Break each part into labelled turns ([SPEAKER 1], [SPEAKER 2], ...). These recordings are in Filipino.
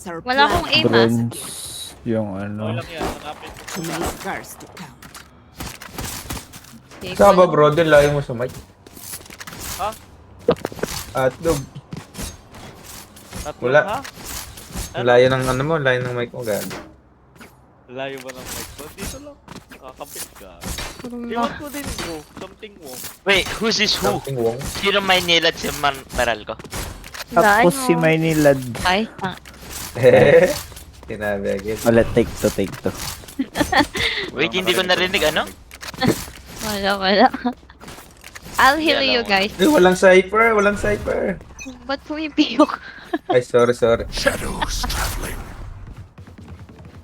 [SPEAKER 1] Wala akong aim ah.
[SPEAKER 2] Bronze. Yung ano.
[SPEAKER 3] Walang yan, hanapin mo.
[SPEAKER 4] Saan ba bro? Doon layo mo sa mic.
[SPEAKER 3] Ha?
[SPEAKER 4] Atlog.
[SPEAKER 3] Tatlo,
[SPEAKER 4] Wala.
[SPEAKER 3] ha?
[SPEAKER 4] Layo ng ano mo, layo ng mic mo gago.
[SPEAKER 3] Layo ba ng mic ko? Dito lang. Kakapit ka.
[SPEAKER 1] Parang
[SPEAKER 3] Iwan ko din bro. Something mo.
[SPEAKER 5] Wait, who's this who?
[SPEAKER 4] Something wrong.
[SPEAKER 5] Sino may nilad si Meral ko?
[SPEAKER 2] Tapos si Maynilad.
[SPEAKER 1] Ay,
[SPEAKER 4] Sinabi agad.
[SPEAKER 2] Wala, take to.
[SPEAKER 5] Wait, hindi ko narinig ano?
[SPEAKER 1] wala. I'll heal you guys.
[SPEAKER 4] Walang cipher, walang cipher.
[SPEAKER 1] Ba't pumipiyok?
[SPEAKER 4] Ay, sorry.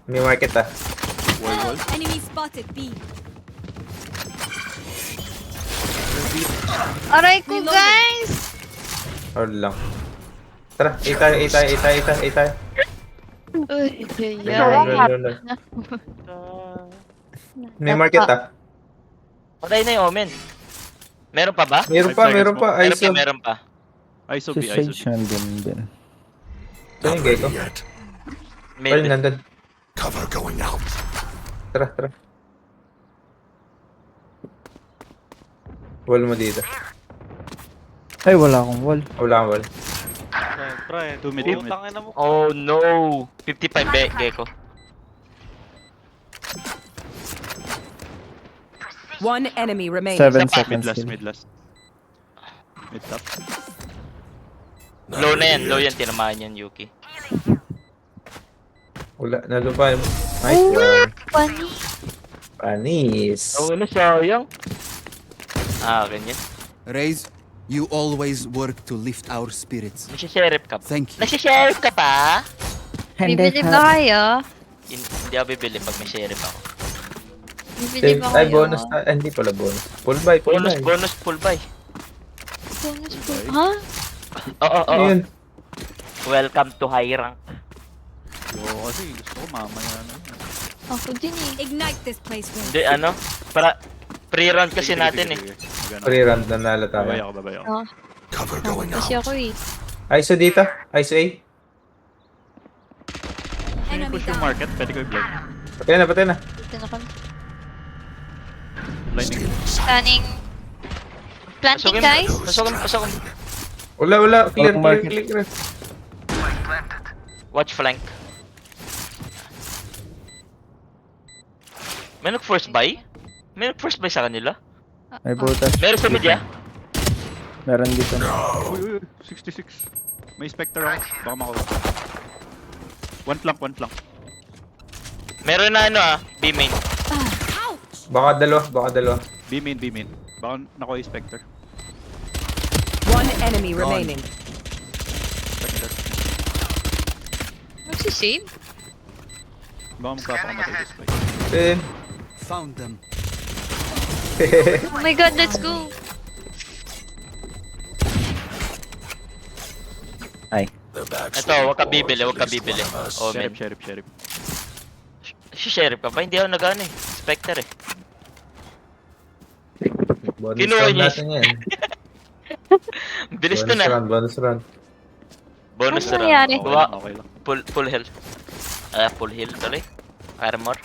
[SPEAKER 4] May market ah.
[SPEAKER 3] Wall.
[SPEAKER 6] Enemy spotted B.
[SPEAKER 1] Aray ko guys!
[SPEAKER 4] Hold lang. Tara, A tayo.
[SPEAKER 1] Uy,
[SPEAKER 4] Roll. May market ah.
[SPEAKER 5] Patay na yung Omen. Meron pa ba?
[SPEAKER 4] Meron pa. Ay, so.
[SPEAKER 5] Meron pa.
[SPEAKER 3] ISO
[SPEAKER 2] Si
[SPEAKER 3] B,
[SPEAKER 2] Sage
[SPEAKER 3] ISO B.
[SPEAKER 2] nandun din.
[SPEAKER 4] Ito yung gecko. Ay,
[SPEAKER 5] Maybe.
[SPEAKER 4] nandun.
[SPEAKER 7] Cover going out.
[SPEAKER 4] Tara. Wall mo dito.
[SPEAKER 2] Ay, wala akong wall.
[SPEAKER 4] Wala kang wall.
[SPEAKER 3] Pre,
[SPEAKER 7] 2 mid, 2 mid.
[SPEAKER 3] Tangin na mo.
[SPEAKER 5] Oh no! 55 Gecko.
[SPEAKER 8] One enemy remaining.
[SPEAKER 2] 7
[SPEAKER 5] Isa pa.
[SPEAKER 2] seconds.
[SPEAKER 7] Mid last,
[SPEAKER 2] kill.
[SPEAKER 7] mid last. Mid top.
[SPEAKER 5] Low na yan, low yan. Tinamaan yan, Yuki.
[SPEAKER 4] Wala, nalupa. Nice one.
[SPEAKER 1] Funny.
[SPEAKER 4] Panis.
[SPEAKER 5] Oh, ano sayang? Ganyan.
[SPEAKER 9] Raise, you always work to lift our spirits.
[SPEAKER 5] Nasi-sheriff ka pa.
[SPEAKER 9] Thank you.
[SPEAKER 5] Nasi-sheriff ka pa?
[SPEAKER 1] Bibili ba kayo?
[SPEAKER 5] Hindi ako bibili pag may sheriff ako.
[SPEAKER 1] Bibili ba
[SPEAKER 4] Ay,
[SPEAKER 1] kayo?
[SPEAKER 4] bonus na. Hindi pala bonus. Full buy.
[SPEAKER 5] Bonus full buy.
[SPEAKER 1] Bonus po. Ha?
[SPEAKER 5] Oo.
[SPEAKER 4] Ayun.
[SPEAKER 5] Welcome to high rank.
[SPEAKER 7] Oo, kasi gusto ko mamaya na.
[SPEAKER 1] Ako din eh.
[SPEAKER 6] Ignite this place with
[SPEAKER 5] Hindi, ano? Para pre-round kasi natin eh.
[SPEAKER 4] Free round na nalo
[SPEAKER 7] Babay
[SPEAKER 4] tayo.
[SPEAKER 7] ako.
[SPEAKER 1] Oh,
[SPEAKER 7] Cover going
[SPEAKER 1] kasi
[SPEAKER 7] out.
[SPEAKER 1] ako eh.
[SPEAKER 4] ISO dito. ISO A.
[SPEAKER 6] enemy
[SPEAKER 7] Push yung
[SPEAKER 6] down.
[SPEAKER 7] market, pwede ko i-blind.
[SPEAKER 4] Patay na.
[SPEAKER 1] Dito na kami.
[SPEAKER 7] Blinding.
[SPEAKER 1] Planning. Planting guys?
[SPEAKER 5] Pasok.
[SPEAKER 4] Wala. Clear.
[SPEAKER 2] market.
[SPEAKER 5] Watch flank. May nag-first buy? May nag-first buy sa kanila?
[SPEAKER 2] May butas.
[SPEAKER 5] Meron sa media?
[SPEAKER 2] Meron dito.
[SPEAKER 7] Uy, 66. May Spectre ako. Baka makuha. One flank.
[SPEAKER 5] Meron na ano B main.
[SPEAKER 4] Baka dalawa.
[SPEAKER 7] B main. Baka nakuha yung Spectre.
[SPEAKER 8] One enemy remaining.
[SPEAKER 7] Spectre.
[SPEAKER 1] Magsisave?
[SPEAKER 7] Baka magpapakamatay this fight.
[SPEAKER 4] Then,
[SPEAKER 9] Found them.
[SPEAKER 1] Oh my god, let's go!
[SPEAKER 2] Ay.
[SPEAKER 5] Ito, huwag ka bibili. Oh, man.
[SPEAKER 7] Sheriff.
[SPEAKER 5] Si sheriff ka pa? Hindi ako nag-ano eh. Spectre eh.
[SPEAKER 4] bonus
[SPEAKER 5] Kinuha
[SPEAKER 4] round
[SPEAKER 5] niya.
[SPEAKER 4] natin yan.
[SPEAKER 5] Bilis to na.
[SPEAKER 4] Bonus round.
[SPEAKER 5] Bonus
[SPEAKER 1] Ano
[SPEAKER 5] na
[SPEAKER 1] nangyari?
[SPEAKER 5] round. Kuha,
[SPEAKER 7] Okay lang.
[SPEAKER 5] full health. Full heal tuloy. Armor.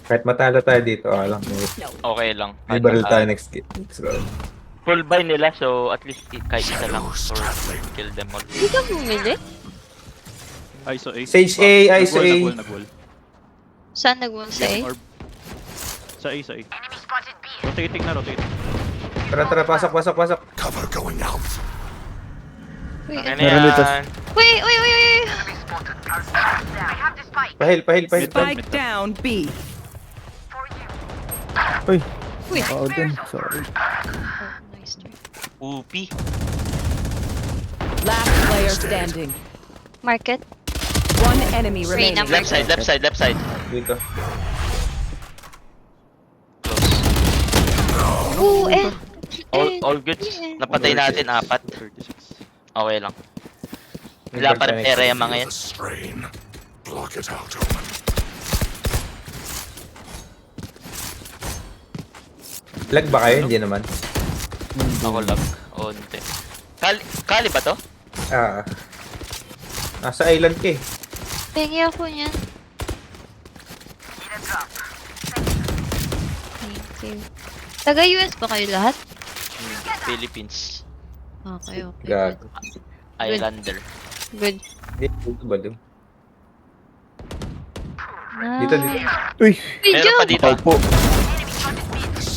[SPEAKER 4] Kahit matalo tayo dito, alam mo.
[SPEAKER 5] Okay lang.
[SPEAKER 4] May barrel tayo next round.
[SPEAKER 5] Full buy nila so at least kahit isa lang or kill them all.
[SPEAKER 1] Hindi ka bumili?
[SPEAKER 7] ISO A.
[SPEAKER 4] Sage A, ISO A.
[SPEAKER 7] Nag-wall.
[SPEAKER 1] Saan nag-wall sa A?
[SPEAKER 7] Orb. Sa A. Rotating.
[SPEAKER 4] Tara, pasok.
[SPEAKER 7] Cover going out.
[SPEAKER 1] Uy,
[SPEAKER 5] Ano
[SPEAKER 2] Meron dito.
[SPEAKER 5] yan?
[SPEAKER 1] Uy!
[SPEAKER 4] Pahil.
[SPEAKER 8] Spike down B.
[SPEAKER 2] Uy.
[SPEAKER 1] Uy!
[SPEAKER 2] Oo din. Sorry.
[SPEAKER 1] Oh, nice try.
[SPEAKER 5] Upi.
[SPEAKER 8] Last player standing.
[SPEAKER 1] Market?
[SPEAKER 8] One enemy remaining.
[SPEAKER 1] number.
[SPEAKER 5] Left side.
[SPEAKER 4] Dito.
[SPEAKER 5] Close.
[SPEAKER 1] Ooh,
[SPEAKER 5] All good. Napatay natin 4.
[SPEAKER 7] 36.
[SPEAKER 5] Okay lang. Wala pa rin pera yung mga yan.
[SPEAKER 7] Strain. Block it out, Omen.
[SPEAKER 4] Lag ba kayo? Hindi naman.
[SPEAKER 5] Ako lang. O, hindi. Kali ba to?
[SPEAKER 4] Nasa island ka eh.
[SPEAKER 1] Pengi ako niyan. Thank you. Taga-US ba kayo lahat?
[SPEAKER 5] Philippines.
[SPEAKER 1] Okay, okay.
[SPEAKER 4] Gago.
[SPEAKER 5] Islander.
[SPEAKER 1] Good.
[SPEAKER 4] Dito ba doon?
[SPEAKER 1] Nice.
[SPEAKER 4] Dito, dito.
[SPEAKER 2] Uy!
[SPEAKER 5] Meron pa dito.
[SPEAKER 2] Ay po.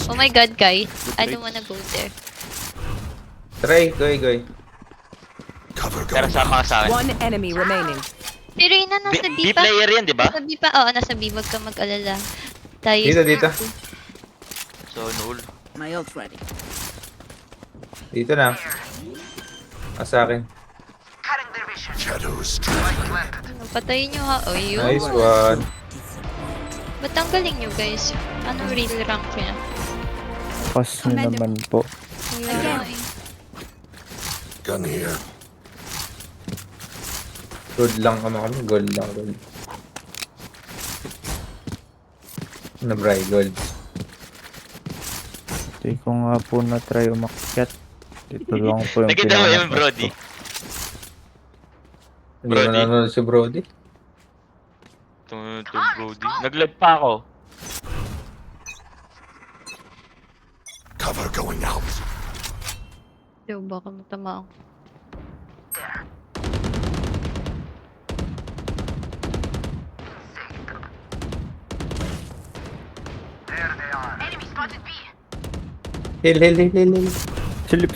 [SPEAKER 1] Oh my god, guys. I don't wanna go there.
[SPEAKER 4] Try, goy.
[SPEAKER 5] Pero sama ka sa akin.
[SPEAKER 8] One enemy remaining.
[SPEAKER 1] Si Reyna nasa B
[SPEAKER 5] B
[SPEAKER 1] pa.
[SPEAKER 5] player yan, di ba?
[SPEAKER 1] Nasa B pa. Oo, nasa B. Wag ka mag-alala. Tayo.
[SPEAKER 4] Dito.
[SPEAKER 5] So, null.
[SPEAKER 8] My ult ready.
[SPEAKER 4] Dito na. Sa akin.
[SPEAKER 1] Patayin nyo ha. Oh, yun.
[SPEAKER 4] Nice one.
[SPEAKER 1] Ba't ang galing nyo, guys? Ano real rank nyo?
[SPEAKER 2] Pas nyo naman po.
[SPEAKER 1] Ayun.
[SPEAKER 4] Good lang kami. Gold lang. Ano bray? Gold.
[SPEAKER 2] Hindi ko nga po na-try umakyat. Dito lang po yung
[SPEAKER 5] Nakita mo yun, Brody.
[SPEAKER 4] Hindi mo
[SPEAKER 5] Brody.
[SPEAKER 4] nanonood si Brody.
[SPEAKER 5] Ito, Brody. Nag-lag pa ako.
[SPEAKER 1] Yo, baka matama ako.
[SPEAKER 4] Heal.
[SPEAKER 2] Silip.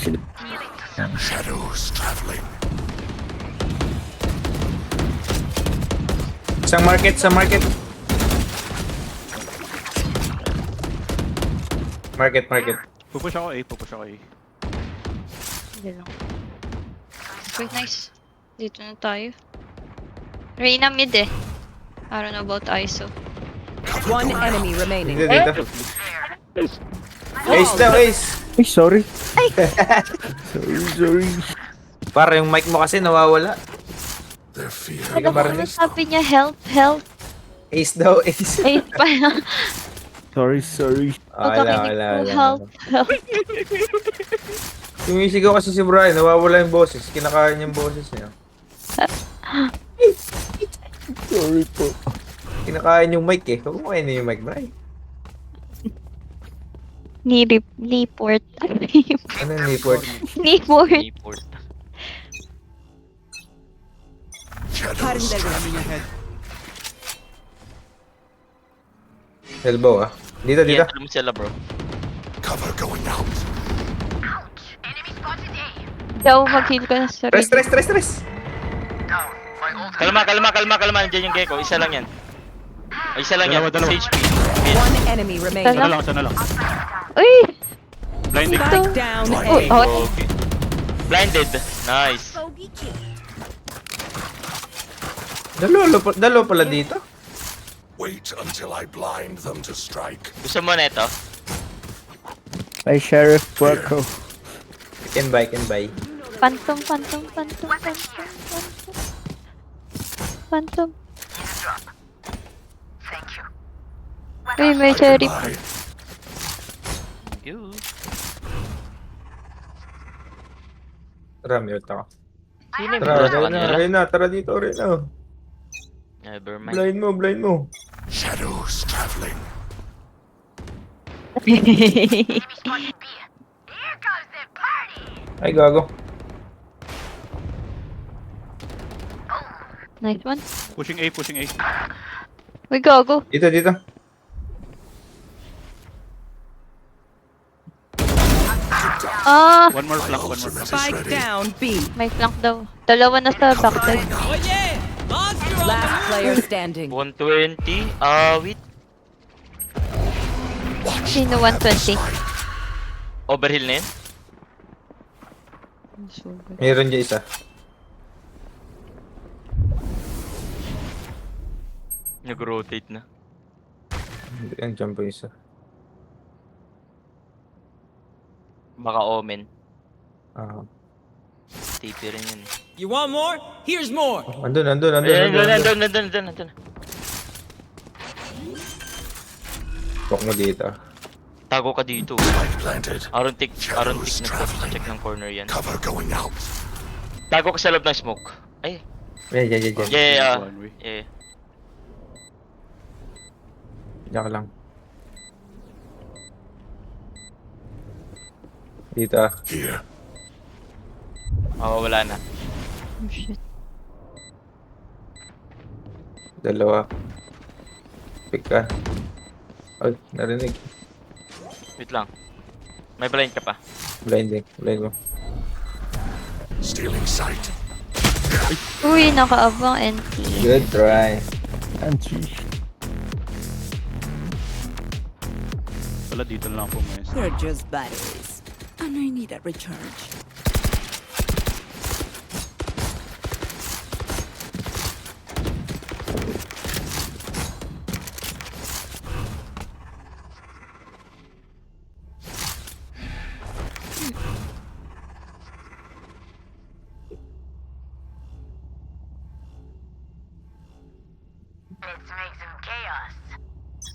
[SPEAKER 4] Sa market. Market.
[SPEAKER 7] Pupush ako A.
[SPEAKER 1] Hindi lang. Okay, nice. Dito na tayo. Reyna mid eh. I don't know about ISO.
[SPEAKER 8] One enemy remaining.
[SPEAKER 4] Dito. Ace daw, ace.
[SPEAKER 2] Ay, sorry. Sorry.
[SPEAKER 4] Para yung mic mo kasi nawawala.
[SPEAKER 1] Ano ba sabi niya? Help.
[SPEAKER 4] Ace daw, ace.
[SPEAKER 1] Ay, pa.
[SPEAKER 2] Sorry.
[SPEAKER 4] Wala.
[SPEAKER 1] Help.
[SPEAKER 4] Sumisigaw kasi si Brian, nawawala yung boses. Kinakain yung boses niya.
[SPEAKER 2] Sorry po.
[SPEAKER 4] Kinakain yung mic eh. Huwag mo kainin yung mic, Brian.
[SPEAKER 1] Niport.
[SPEAKER 4] Ano yung report?
[SPEAKER 1] Niport.
[SPEAKER 5] Report.
[SPEAKER 4] Elbow ah. Dito.
[SPEAKER 5] Iyan mo sila, bro.
[SPEAKER 1] Daw mag-heal ka sa sarili.
[SPEAKER 4] Stress.
[SPEAKER 5] Kalma. Nandiyan yung gecko. Isa lang yan. Isa lang yan.
[SPEAKER 7] Dalawa.
[SPEAKER 5] HP.
[SPEAKER 8] One enemy remaining.
[SPEAKER 7] Sana lang.
[SPEAKER 1] Uy!
[SPEAKER 7] Blinding.
[SPEAKER 8] Spike down
[SPEAKER 1] Uy,
[SPEAKER 8] A.
[SPEAKER 1] oh.
[SPEAKER 5] Okay. Blinded. Nice.
[SPEAKER 4] Dalo pala dito.
[SPEAKER 5] Gusto mo na ito?
[SPEAKER 2] Ay, Sheriff po ako.
[SPEAKER 4] Can buy.
[SPEAKER 1] Phantom. Uy, may cherry pa.
[SPEAKER 5] You.
[SPEAKER 4] Rami ako.
[SPEAKER 5] Sino yung bro sa
[SPEAKER 4] Tara,
[SPEAKER 5] kanila?
[SPEAKER 4] Reyna. Tara dito, Reyna.
[SPEAKER 5] Never mind.
[SPEAKER 4] Blind mo. Ay, gago.
[SPEAKER 1] Nice one.
[SPEAKER 7] Pushing A.
[SPEAKER 1] We go.
[SPEAKER 4] Dito.
[SPEAKER 1] Ah,
[SPEAKER 7] One more flank.
[SPEAKER 8] Spike down B.
[SPEAKER 1] may flank daw. Dalawa na sa backside.
[SPEAKER 8] Last player standing.
[SPEAKER 5] 120. Wait.
[SPEAKER 1] Sino 120?
[SPEAKER 5] Overheal na yun?
[SPEAKER 4] Meron dyan isa.
[SPEAKER 5] Nag-rotate na.
[SPEAKER 4] Yan, dyan po isa.
[SPEAKER 5] Baka Omen.
[SPEAKER 4] TP
[SPEAKER 5] rin yun.
[SPEAKER 10] You want more? Here's more.
[SPEAKER 4] Andun.
[SPEAKER 5] Nandun.
[SPEAKER 4] Walk mo dito.
[SPEAKER 5] Tago ka dito. Aron tick na check ng corner yan. Tago ka sa loob ng smoke. Ay,
[SPEAKER 4] Yan.
[SPEAKER 5] yeah.
[SPEAKER 7] One way.
[SPEAKER 5] Yeah.
[SPEAKER 4] Diyan ka lang. Dito ah.
[SPEAKER 5] Oo, wala na.
[SPEAKER 1] Oh shit.
[SPEAKER 4] Dalawa. Pick ka. Ay, narinig.
[SPEAKER 5] Wait lang. May blind ka pa.
[SPEAKER 4] Blind mo.
[SPEAKER 1] Uy, nakaabang NT.
[SPEAKER 4] Good try.
[SPEAKER 2] Anchi.
[SPEAKER 7] Wala, dito na lang po may
[SPEAKER 8] They're just batteries. And I need a recharge.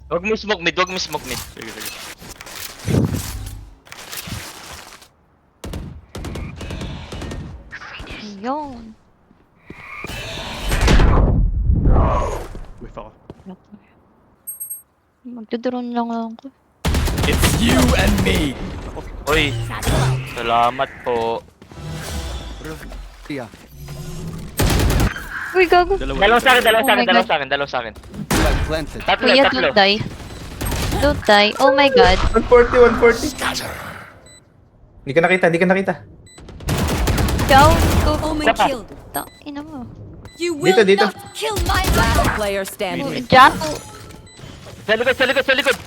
[SPEAKER 5] Huwag mo smoke mid, huwag mo smoke mid.
[SPEAKER 7] Sige, sige.
[SPEAKER 1] Ayun.
[SPEAKER 7] Whiff ako.
[SPEAKER 1] Magdodrone lang ako.
[SPEAKER 5] Uy, salamat po.
[SPEAKER 9] Yeah.
[SPEAKER 1] Uy, gago.
[SPEAKER 5] Dalawa sa akin,
[SPEAKER 1] Oh my God.
[SPEAKER 5] dalawa sa akin.
[SPEAKER 9] Flag planted.
[SPEAKER 5] Tatlo,
[SPEAKER 1] Kuya,
[SPEAKER 5] tatlo.
[SPEAKER 1] don't die. Don't die. Oh my God.
[SPEAKER 4] 140. Hindi ka nakita.
[SPEAKER 1] Down. Go.
[SPEAKER 6] Omen
[SPEAKER 5] Tapa.
[SPEAKER 6] killed.
[SPEAKER 1] Ina mo.
[SPEAKER 6] You will
[SPEAKER 4] Dito.
[SPEAKER 6] not kill my
[SPEAKER 8] Last player standing.
[SPEAKER 1] Jacko.
[SPEAKER 5] Sa likod.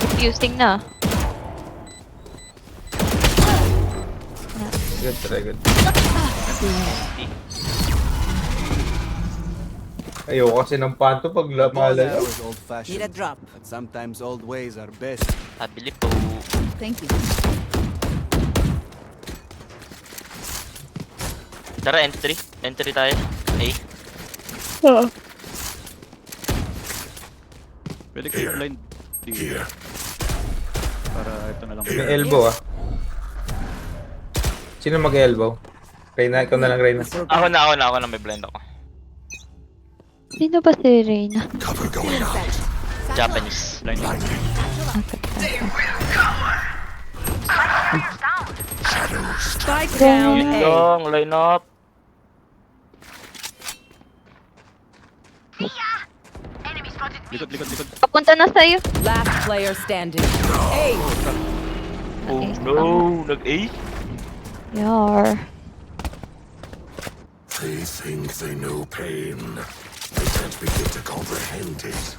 [SPEAKER 1] Confusing na.
[SPEAKER 4] Good try, good. Ayoko kasi ng panto pag malalaw.
[SPEAKER 9] Now is old-fashioned,
[SPEAKER 8] Need a drop.
[SPEAKER 9] but sometimes old ways are best.
[SPEAKER 5] Pabili po.
[SPEAKER 8] Thank you.
[SPEAKER 5] Tara, entry. Entry tayo. A.
[SPEAKER 7] Pwede kayo blind. Dito. Para ito na lang.
[SPEAKER 4] May elbow ah. Sino mag-elbow? Reyna, ikaw na lang Reyna.
[SPEAKER 5] Ako na may blind ako.
[SPEAKER 1] Sino ba si Reyna?
[SPEAKER 5] Japanese.
[SPEAKER 7] Blind.
[SPEAKER 8] Spike down
[SPEAKER 5] Yun
[SPEAKER 8] A.
[SPEAKER 5] lang, line up.
[SPEAKER 7] Likod.
[SPEAKER 1] Papunta na sa'yo.
[SPEAKER 8] Last player standing. A.
[SPEAKER 5] Oh
[SPEAKER 1] Okay.
[SPEAKER 5] no, nag-A?
[SPEAKER 1] Yar.
[SPEAKER 11] They think they know pain. They can't begin to comprehend it.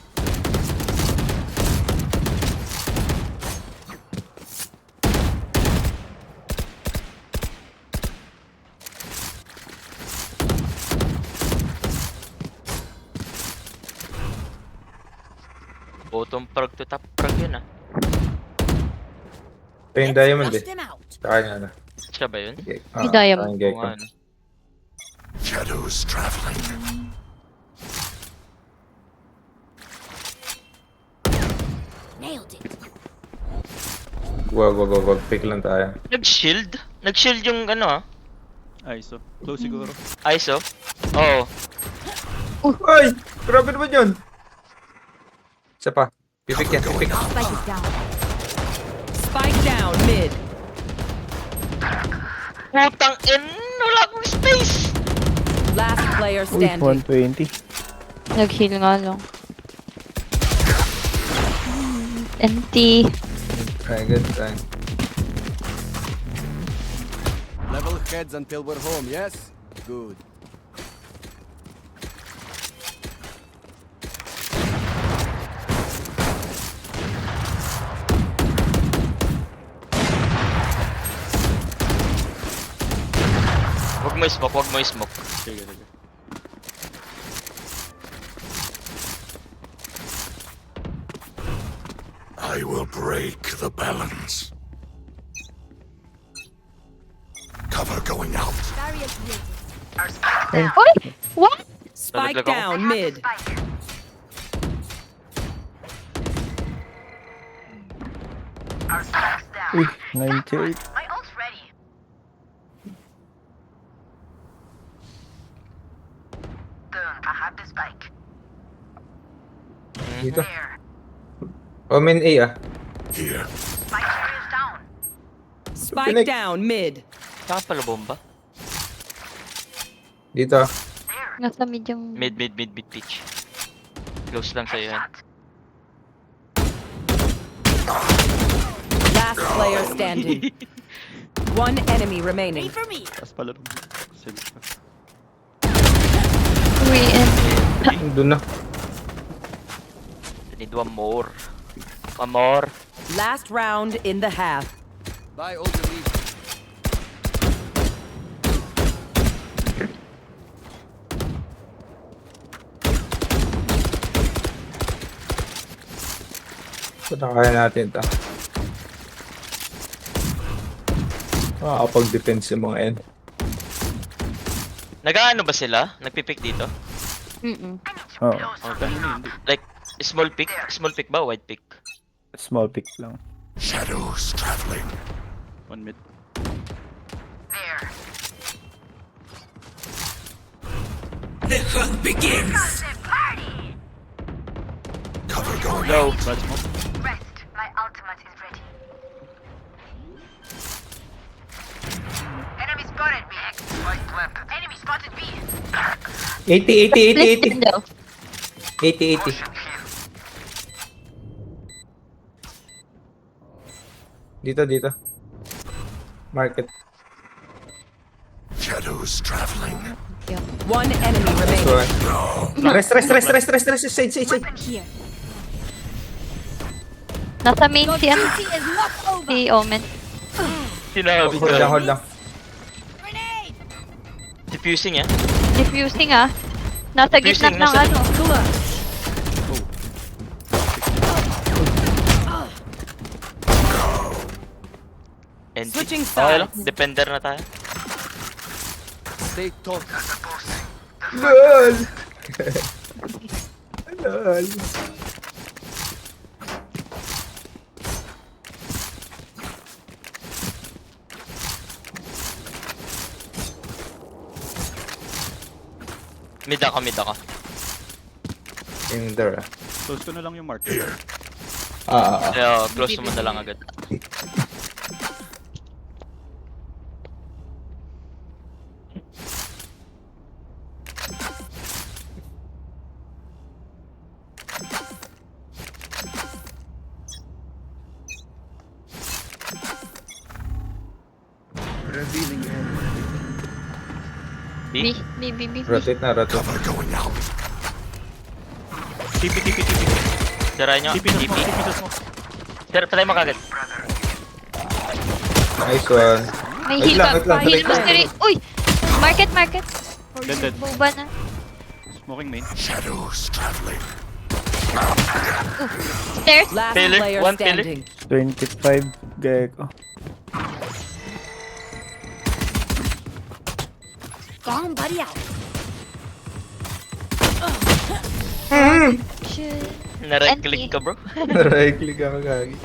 [SPEAKER 5] Bottom prog to top prog yun ah.
[SPEAKER 4] Ito yung diamond eh.
[SPEAKER 6] Flush them out.
[SPEAKER 4] Saka nga na.
[SPEAKER 5] Siya ba yun?
[SPEAKER 4] Okay.
[SPEAKER 1] Yung diamond.
[SPEAKER 4] Yung
[SPEAKER 5] Oo
[SPEAKER 4] gecko.
[SPEAKER 5] nga, no.
[SPEAKER 11] Shadows traveling.
[SPEAKER 6] Nailed it.
[SPEAKER 4] Wag. Pick lang tayo.
[SPEAKER 5] Nag-shield? Nag-shield yung ano ah.
[SPEAKER 7] Ay, so. Close siguro.
[SPEAKER 5] ISO? Oo.
[SPEAKER 4] Ay! Grabe naman yun! Isa pa. Pipik yan.
[SPEAKER 6] Spike is down.
[SPEAKER 8] Spike down mid.
[SPEAKER 5] Putang in! Wala akong space!
[SPEAKER 8] Last player
[SPEAKER 2] Uy,
[SPEAKER 8] standing.
[SPEAKER 2] 120.
[SPEAKER 1] Nag-heal nga lang. NT.
[SPEAKER 4] Try, good try.
[SPEAKER 9] Level heads until we're home, yes? Good.
[SPEAKER 5] Huwag mo smoke.
[SPEAKER 7] Sige.
[SPEAKER 11] I will break the balance. Cover going out.
[SPEAKER 6] Barrier created.
[SPEAKER 1] Uy! What?
[SPEAKER 8] Spike
[SPEAKER 5] Nalaglag ako.
[SPEAKER 8] down mid.
[SPEAKER 2] Uy, 98.
[SPEAKER 4] Dito. Omen A ah.
[SPEAKER 11] Here.
[SPEAKER 8] Spike
[SPEAKER 4] Connect.
[SPEAKER 8] down mid.
[SPEAKER 5] Saka pala bomba.
[SPEAKER 4] Dito.
[SPEAKER 1] Nasa medium.
[SPEAKER 5] Mid pitch. Close lang sa'yo yan.
[SPEAKER 8] Last player standing. One enemy remaining.
[SPEAKER 6] For me.
[SPEAKER 7] Taas pala nung silk.
[SPEAKER 1] Uy, and
[SPEAKER 4] Doon na.
[SPEAKER 5] I need one more. One more.
[SPEAKER 8] Last round in the half.
[SPEAKER 9] Bye, old elite.
[SPEAKER 4] Kaya natin ito. Makakapag-defense yung mga yan.
[SPEAKER 5] Nag-ano ba sila? Nagpipick dito?
[SPEAKER 2] Oh,
[SPEAKER 7] Oh, kanina hindi.
[SPEAKER 5] Like, small pick? Small pick ba? Wide pick?
[SPEAKER 2] small pick lang.
[SPEAKER 11] Shadows traveling.
[SPEAKER 7] One mid.
[SPEAKER 10] The hunt begins.
[SPEAKER 11] Cover going
[SPEAKER 5] Low.
[SPEAKER 7] Bad smoke.
[SPEAKER 12] My ultimate is ready. Enemy spotted B. Enemy spotted B.
[SPEAKER 4] 80, 80, 80,
[SPEAKER 1] split
[SPEAKER 4] 80.
[SPEAKER 1] window.
[SPEAKER 4] 80, 80. Dito. Market.
[SPEAKER 11] Shadows traveling.
[SPEAKER 8] One enemy
[SPEAKER 4] This
[SPEAKER 8] remaining.
[SPEAKER 4] one. Rest. Side.
[SPEAKER 6] Here.
[SPEAKER 1] Nasa main si ano,
[SPEAKER 6] Duty is not over.
[SPEAKER 1] si Omen.
[SPEAKER 5] Sinabi ko.
[SPEAKER 4] Hold lang.
[SPEAKER 6] Grenade.
[SPEAKER 5] Diffusing eh.
[SPEAKER 1] Diffusing ah. Nasa gitna
[SPEAKER 5] Diffusing,
[SPEAKER 1] ng
[SPEAKER 5] nasa-
[SPEAKER 1] ano.
[SPEAKER 5] NT.
[SPEAKER 8] Switching
[SPEAKER 5] Okay lang.
[SPEAKER 8] sides.
[SPEAKER 5] Defender na tayo.
[SPEAKER 9] Stay tall.
[SPEAKER 4] LOL! LOL.
[SPEAKER 5] Mid ako.
[SPEAKER 4] In there.
[SPEAKER 7] Close ko na lang yung mark.
[SPEAKER 5] Kaya close mo na lang agad.
[SPEAKER 9] Revealing area.
[SPEAKER 1] B.
[SPEAKER 4] Rotate na.
[SPEAKER 11] Cover going out.
[SPEAKER 7] TP.
[SPEAKER 5] Sirain nyo.
[SPEAKER 7] TP sa
[SPEAKER 5] TP.
[SPEAKER 7] smoke, TP sa smoke.
[SPEAKER 5] Sir, patay mo kagad.
[SPEAKER 4] Nice one.
[SPEAKER 1] May
[SPEAKER 4] Wait
[SPEAKER 1] heal
[SPEAKER 4] lang,
[SPEAKER 1] ka.
[SPEAKER 4] wait lang.
[SPEAKER 1] Heal mo si Ray. Uy! Market.
[SPEAKER 7] Dead.
[SPEAKER 1] Boba na.
[SPEAKER 7] Smoking main.
[SPEAKER 11] Shadows traveling.
[SPEAKER 1] Stairs.
[SPEAKER 8] Last
[SPEAKER 5] Pillar,
[SPEAKER 8] player
[SPEAKER 5] one pillar.
[SPEAKER 8] standing.
[SPEAKER 2] 25 gecko.
[SPEAKER 6] Bomb buddy out.
[SPEAKER 1] Shit.
[SPEAKER 5] Na-right
[SPEAKER 1] NT.
[SPEAKER 5] click ka bro.
[SPEAKER 4] Right click ako gagi.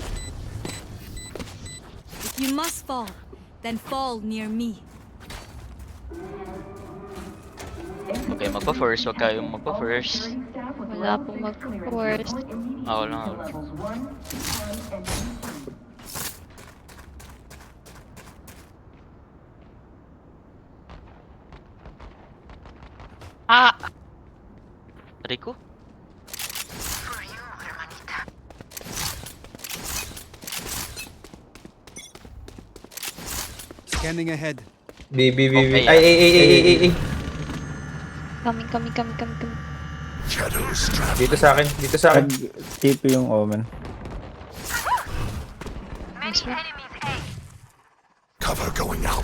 [SPEAKER 6] If you must fall, then fall near me.
[SPEAKER 5] Huwag kayong magpa-first. Huwag kayong magpa-first.
[SPEAKER 1] Wala pong mag-force.
[SPEAKER 5] Ako lang.
[SPEAKER 1] Ah!
[SPEAKER 5] Rico?
[SPEAKER 9] Scanning ahead.
[SPEAKER 4] B.
[SPEAKER 5] Okay,
[SPEAKER 4] Ay.
[SPEAKER 1] Coming.
[SPEAKER 11] Shadows traveling.
[SPEAKER 4] Dito sa akin.
[SPEAKER 2] TP yung Omen.
[SPEAKER 1] Nice one.
[SPEAKER 11] Cover going out.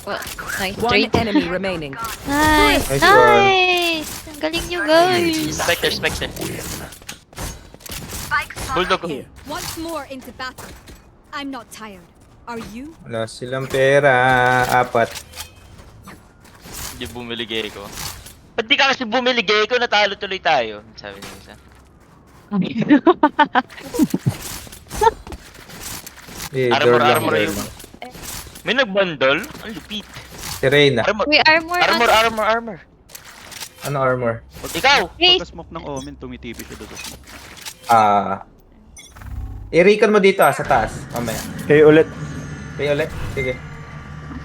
[SPEAKER 1] Well, nice
[SPEAKER 8] One
[SPEAKER 1] trade.
[SPEAKER 8] enemy remaining.
[SPEAKER 1] Nice!
[SPEAKER 4] Nice one.
[SPEAKER 1] Nice! Ang galing nyo guys!
[SPEAKER 5] Spectre. Bulldog ko.
[SPEAKER 6] Once more into battle. I'm not tired. Are you?
[SPEAKER 4] Wala silang pera. 4.
[SPEAKER 5] Hindi bumili Gecko. Ba't di ka kasi bumili Gecko? Natalo tuloy tayo. Sabi niya isa.
[SPEAKER 4] Eh,
[SPEAKER 5] Armor,
[SPEAKER 4] door lang,
[SPEAKER 5] armor
[SPEAKER 4] door
[SPEAKER 5] yung-
[SPEAKER 4] lang.
[SPEAKER 5] May nagbundle? Ang lupit.
[SPEAKER 4] Si Reyna.
[SPEAKER 5] Armor,
[SPEAKER 1] Uy, armor.
[SPEAKER 5] armor.
[SPEAKER 4] Ano armor?
[SPEAKER 5] Ikaw!
[SPEAKER 7] Pagka-smoke ng Omen, tumitipi siya doon sa smoke.
[SPEAKER 4] I-recon mo dito sa taas. Mamaya.
[SPEAKER 2] Kayo ulit.
[SPEAKER 4] Okay ulit? Sige.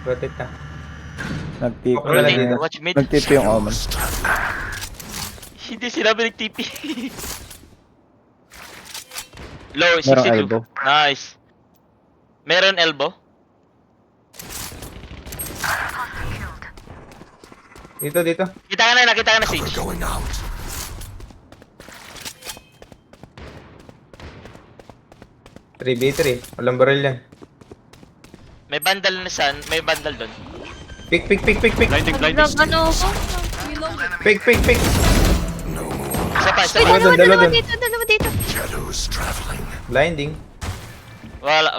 [SPEAKER 4] Rotate na.
[SPEAKER 2] Nag-TP.
[SPEAKER 4] Wala na dito.
[SPEAKER 5] Watch mid.
[SPEAKER 2] Nag-TP yung Omen.
[SPEAKER 5] Hindi sinabi nag-TP. Low,
[SPEAKER 2] Merong
[SPEAKER 5] 62.
[SPEAKER 2] elbow.
[SPEAKER 5] Nice. Meron elbow?
[SPEAKER 4] Dito, dito.
[SPEAKER 5] Kita ka na, Sage.
[SPEAKER 11] Going out.
[SPEAKER 4] Three v 3. Walang barrel yan.
[SPEAKER 5] May bandal na san, may bandal doon.
[SPEAKER 4] Pick.
[SPEAKER 7] Blinding.
[SPEAKER 1] Ano ko?
[SPEAKER 4] Pick.
[SPEAKER 5] Isa pa.
[SPEAKER 4] Dalawa doon, dalawa doon.
[SPEAKER 1] Dalawa dito.
[SPEAKER 11] Shadows traveling.
[SPEAKER 4] Blinding.
[SPEAKER 5] Wala.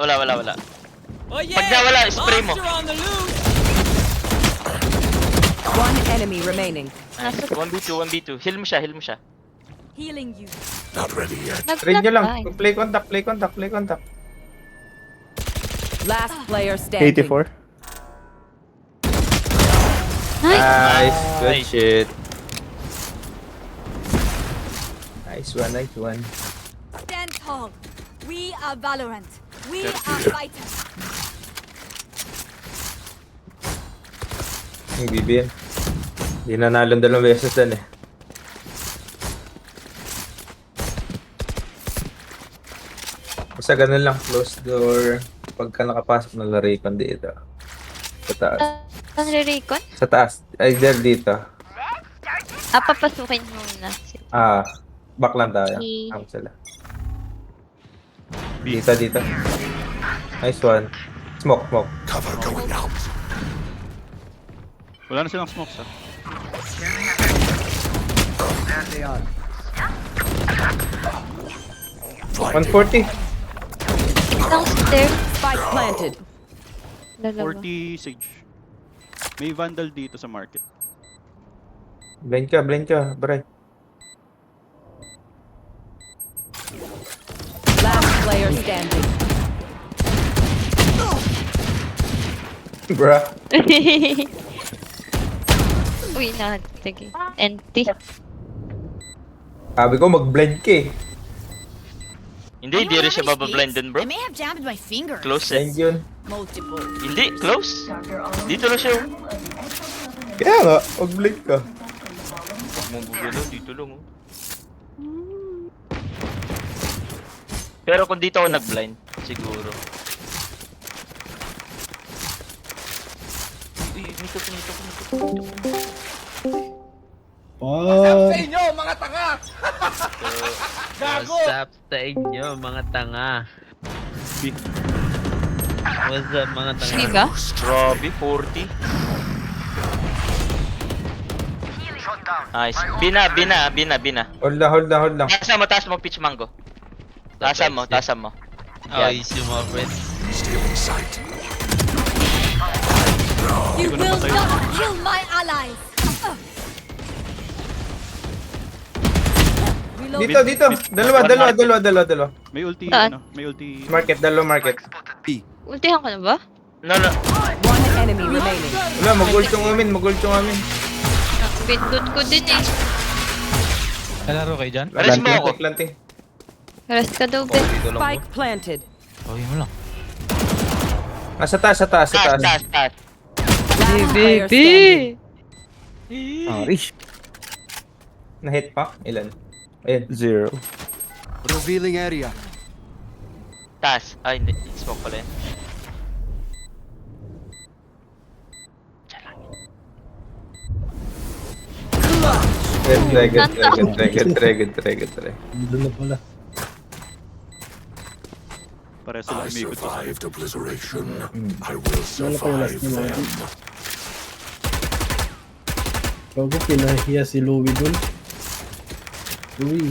[SPEAKER 10] Oh yeah!
[SPEAKER 5] Pag nawala, spray mo.
[SPEAKER 10] Monster on the loose!
[SPEAKER 8] One enemy remaining.
[SPEAKER 5] Nice. 1v2. Heal mo siya.
[SPEAKER 6] Healing you.
[SPEAKER 11] Not ready yet.
[SPEAKER 4] Read nyo lang.
[SPEAKER 1] Nag-flag
[SPEAKER 4] Play contact.
[SPEAKER 8] Last player standing.
[SPEAKER 2] 84.
[SPEAKER 4] Nice. Good
[SPEAKER 5] Nice.
[SPEAKER 4] shit. Nice one.
[SPEAKER 6] Stand tall. We are Valorant. We are fighters.
[SPEAKER 4] Yung BBM. Hindi nanalon 2 beses dan eh. Basta ganun lang. Close door. Pagka nakapasok na larikon dito. Sa taas.
[SPEAKER 1] Saan re-recon?
[SPEAKER 4] Sa taas. Either dito.
[SPEAKER 1] Papasukin mo muna.
[SPEAKER 4] Back lang tayo.
[SPEAKER 1] Okay.
[SPEAKER 4] Sila. Dito. Nice one. Smoke.
[SPEAKER 11] Cover going out.
[SPEAKER 7] Wala na silang smokes, ha?
[SPEAKER 11] Blinding.
[SPEAKER 4] 140.
[SPEAKER 1] Downstairs.
[SPEAKER 8] Spike planted.
[SPEAKER 1] Dalawa.
[SPEAKER 7] 40 Sage. May vandal dito sa market.
[SPEAKER 4] Blind ka, Bray.
[SPEAKER 8] Last player standing.
[SPEAKER 4] Bruh.
[SPEAKER 1] Uy, sige. Empty.
[SPEAKER 4] Sabi ko mag-blind ka eh.
[SPEAKER 5] Hindi rin siya babablind dun, bro.
[SPEAKER 6] I may have jammed my finger.
[SPEAKER 5] Close
[SPEAKER 4] Blind
[SPEAKER 5] eh.
[SPEAKER 4] yun.
[SPEAKER 6] Multiple.
[SPEAKER 5] Hindi, close. Dito lang siya.
[SPEAKER 4] Kaya nga, mag-blind ka.
[SPEAKER 5] Huwag mong gugalaw, dito lang. Oh. Pero kung dito ako nag-blind, siguro. Nito.
[SPEAKER 10] Sa inyo, mga tanga! Gago!
[SPEAKER 3] What's up sa inyo, mga tanga? What's up, mga tanga?
[SPEAKER 1] Diba?
[SPEAKER 5] Grabe, 40. Nice. Bina.
[SPEAKER 4] Hold lang.
[SPEAKER 5] Taas mo, Peach Mango. Taas mo.
[SPEAKER 3] Ay, sumabit.
[SPEAKER 11] Stealing sight.
[SPEAKER 6] You will not kill my allies. Reload.
[SPEAKER 4] Dito. Dalawa.
[SPEAKER 7] May ulti,
[SPEAKER 1] Saan?
[SPEAKER 7] May ulti.
[SPEAKER 4] Dalawa market.
[SPEAKER 1] Ultihan ka na ba?
[SPEAKER 5] No.
[SPEAKER 8] One enemy remaining.
[SPEAKER 4] Wala, mag-ult yung amin.
[SPEAKER 1] Pindot ko din eh.
[SPEAKER 3] Kalaro kayo dyan?
[SPEAKER 5] Rest mo ako.
[SPEAKER 4] Planting.
[SPEAKER 1] Rest ka daw, Ben.
[SPEAKER 8] Spike planted.
[SPEAKER 3] Okay mo lang.
[SPEAKER 4] Sa taas.
[SPEAKER 5] Taas.
[SPEAKER 8] Last player standing.
[SPEAKER 2] Arish.
[SPEAKER 4] Na-hit pa? Ilan? Ayun.
[SPEAKER 2] 0.
[SPEAKER 9] Revealing area.
[SPEAKER 5] Taas. Ay, hindi. Smoke pala yan.
[SPEAKER 4] Dragon.
[SPEAKER 7] Pareho sila
[SPEAKER 11] I
[SPEAKER 7] umikot.
[SPEAKER 11] survived obliteration. I will survive them.
[SPEAKER 10] Bago pinahiya si Louie dun. Louie,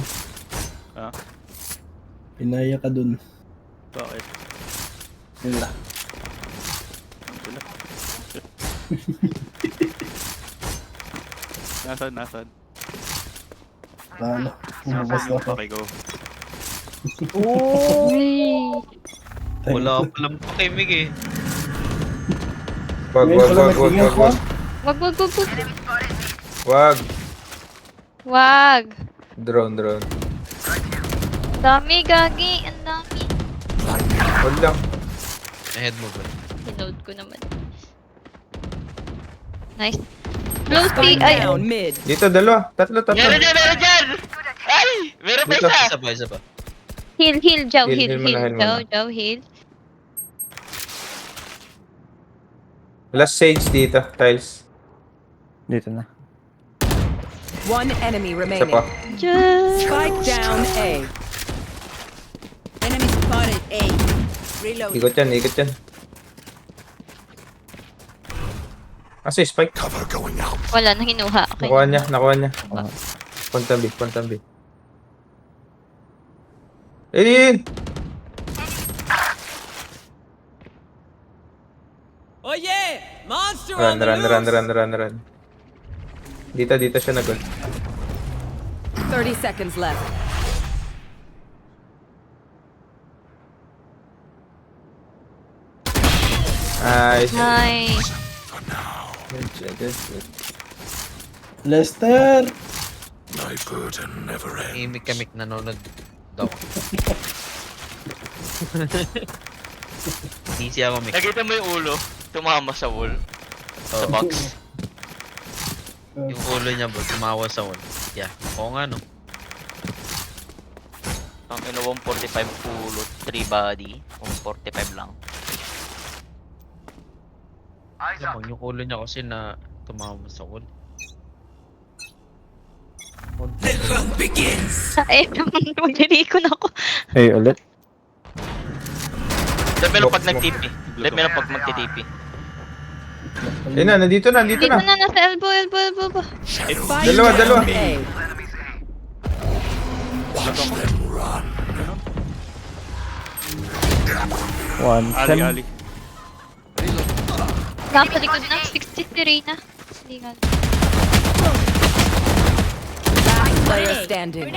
[SPEAKER 7] Ah,
[SPEAKER 10] pinaya ka dun.
[SPEAKER 7] bakit?
[SPEAKER 10] Yun lang.
[SPEAKER 7] Nasaan?
[SPEAKER 10] Ano? Umabas na ako.
[SPEAKER 7] Okay, go.
[SPEAKER 1] Uy.
[SPEAKER 3] Wala palang pakimig eh.
[SPEAKER 4] Wag,
[SPEAKER 10] Ngayon
[SPEAKER 4] wag,
[SPEAKER 10] pala
[SPEAKER 4] wag, wag,
[SPEAKER 10] nagtingin
[SPEAKER 4] wag,
[SPEAKER 10] ko.
[SPEAKER 4] wag.
[SPEAKER 1] Wag, wag, wag, wag.
[SPEAKER 4] Wag.
[SPEAKER 1] Wag.
[SPEAKER 4] Drone.
[SPEAKER 1] Dami, gagi. Ang dami.
[SPEAKER 4] Hold lang.
[SPEAKER 3] Ahead mo ba?
[SPEAKER 1] Pinoad ko naman. Nice. Close T.
[SPEAKER 8] Spike
[SPEAKER 1] Ay,
[SPEAKER 8] down mid.
[SPEAKER 4] Dito, dalawa. Tatlo.
[SPEAKER 5] Meron dyan! Ay! Meron pa
[SPEAKER 4] Dito.
[SPEAKER 5] isa!
[SPEAKER 3] Isa pa.
[SPEAKER 1] heal, Jow,
[SPEAKER 4] Heal,
[SPEAKER 1] heal,
[SPEAKER 4] heal muna,
[SPEAKER 1] heal.
[SPEAKER 4] heal muna.
[SPEAKER 1] Jow, heal.
[SPEAKER 4] Last sage dito, tiles.
[SPEAKER 2] Dito na.
[SPEAKER 8] One enemy
[SPEAKER 4] Isa
[SPEAKER 8] remaining.
[SPEAKER 4] pa.
[SPEAKER 1] Just.
[SPEAKER 8] Spike down A.
[SPEAKER 6] Enemy spotted A. Reload.
[SPEAKER 4] Ikot yan. Asa yung spike?
[SPEAKER 11] Cover going out.
[SPEAKER 1] Wala na hinuha. Okay.
[SPEAKER 4] Nakuha niya. Pantabi. Eh!
[SPEAKER 8] Oh yeah! Monster
[SPEAKER 4] Run. Dito siya nag
[SPEAKER 8] 30 seconds left.
[SPEAKER 4] Nice.
[SPEAKER 1] Nice.
[SPEAKER 4] Good.
[SPEAKER 10] Lester!
[SPEAKER 11] My burden never ends.
[SPEAKER 3] Imik-kamik nanonood daw. Easy ako, Mick.
[SPEAKER 5] Nakita mo yung ulo? Tumama sa wall. Sa box.
[SPEAKER 3] Yung ulo niya bro, tumawa sa wall. Yeah. Oo nga no.
[SPEAKER 5] Ang ina 145 ulo, 3 body. 145 lang.
[SPEAKER 3] Alam mo, yung ulo niya kasi na tumawa sa wall.
[SPEAKER 1] Ay, maglirikon ako.
[SPEAKER 2] Hey, ulit.
[SPEAKER 5] Let me know pag nag-TP. Let me know pag mag-TP.
[SPEAKER 4] Eh na, nandito na.
[SPEAKER 1] Dito na, nasa elbow.
[SPEAKER 8] Spike
[SPEAKER 4] Dalawa.
[SPEAKER 8] down A.
[SPEAKER 11] Watch them run.
[SPEAKER 2] One.
[SPEAKER 7] Ali.
[SPEAKER 1] Nasa likod na. 60 si Reyna. Hindi nga.
[SPEAKER 8] Last player standing.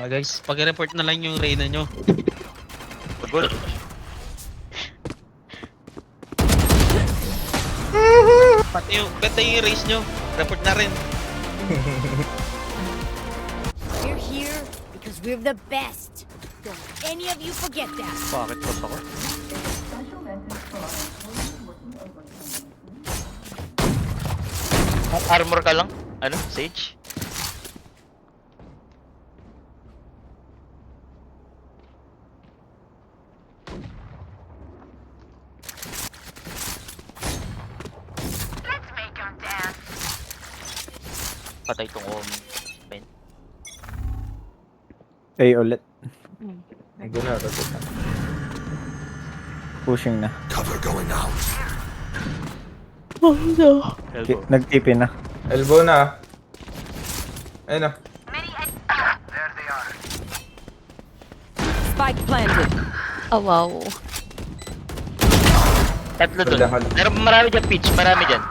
[SPEAKER 3] Guys, pag-report na lang yung Reyna nyo.
[SPEAKER 5] Pagod.
[SPEAKER 3] Pati yung race nyo. Report na rin.
[SPEAKER 6] We're here because we're the best. Don't any of you forget that.
[SPEAKER 7] Bakit pa ako?
[SPEAKER 5] Armor ka lang? Ano? Sage?
[SPEAKER 12] Let's make them dance.
[SPEAKER 5] Patay tong Ben.
[SPEAKER 2] Hey, ulit.
[SPEAKER 4] Ito na.
[SPEAKER 2] Pushing na.
[SPEAKER 11] Cover going out.
[SPEAKER 5] Elbow.
[SPEAKER 2] Nag-TP na.
[SPEAKER 4] Elbow na. Ayun na.
[SPEAKER 12] There they are.
[SPEAKER 8] Spike planted.
[SPEAKER 1] Oh, wow.
[SPEAKER 5] Tatlo dun.
[SPEAKER 4] Hold.
[SPEAKER 5] Pero marami dyan, Peach. Marami dyan.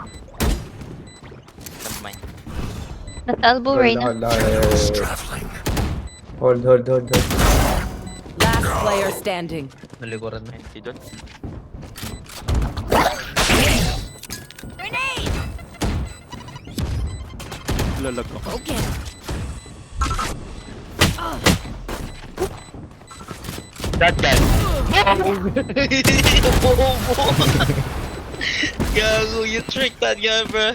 [SPEAKER 5] Never mind.
[SPEAKER 1] Nasa elbow, Reyna.
[SPEAKER 11] Traveling.
[SPEAKER 4] Hold.
[SPEAKER 8] Last player standing.
[SPEAKER 3] Naliguran na.
[SPEAKER 5] Hindi dun.
[SPEAKER 6] Grenade!
[SPEAKER 7] Lalag ako.
[SPEAKER 6] Okay.
[SPEAKER 5] That guy.
[SPEAKER 3] Gago, you tricked that guy, bro.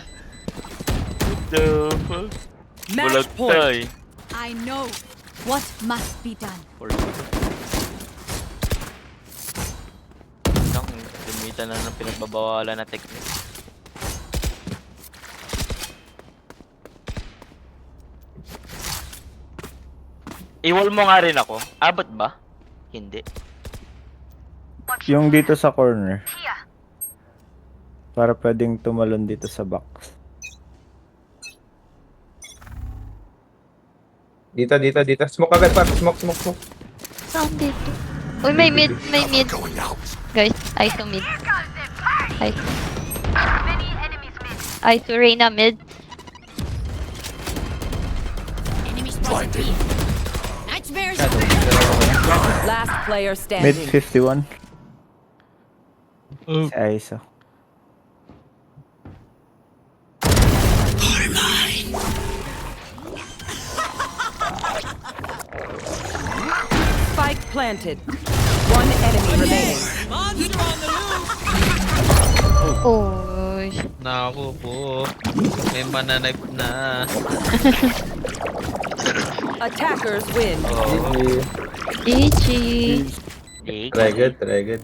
[SPEAKER 5] The fuck?
[SPEAKER 8] Match
[SPEAKER 5] Bulag
[SPEAKER 8] point.
[SPEAKER 5] tayo.
[SPEAKER 6] I know what must be done.
[SPEAKER 5] Nang gamitan na ng pinagbabawalan na technique. Iwal mo nga rin ako. Abot ba? Hindi.
[SPEAKER 2] Yung dito sa corner.
[SPEAKER 12] Here.
[SPEAKER 2] Para pwedeng tumalon dito sa box.
[SPEAKER 4] Dito. Smoke agad pa. Smoke.
[SPEAKER 1] Saan dito? Uy, may mid.
[SPEAKER 11] Going out.
[SPEAKER 1] Guys, ISO mid.
[SPEAKER 12] Here comes the party.
[SPEAKER 1] ISO.
[SPEAKER 12] Many enemies mid.
[SPEAKER 1] ISO Reyna mid.
[SPEAKER 6] Enemy spotted B. Nightmares.
[SPEAKER 8] Last player
[SPEAKER 2] Mid
[SPEAKER 8] standing.
[SPEAKER 2] 51. Si Aiso.
[SPEAKER 8] Spike planted. One enemy remaining.
[SPEAKER 1] Oy.
[SPEAKER 3] Naku po. May mananip na.
[SPEAKER 8] Attackers win.
[SPEAKER 3] Oh.
[SPEAKER 4] GG.
[SPEAKER 1] GG.
[SPEAKER 5] Dig.
[SPEAKER 4] Try good, try good.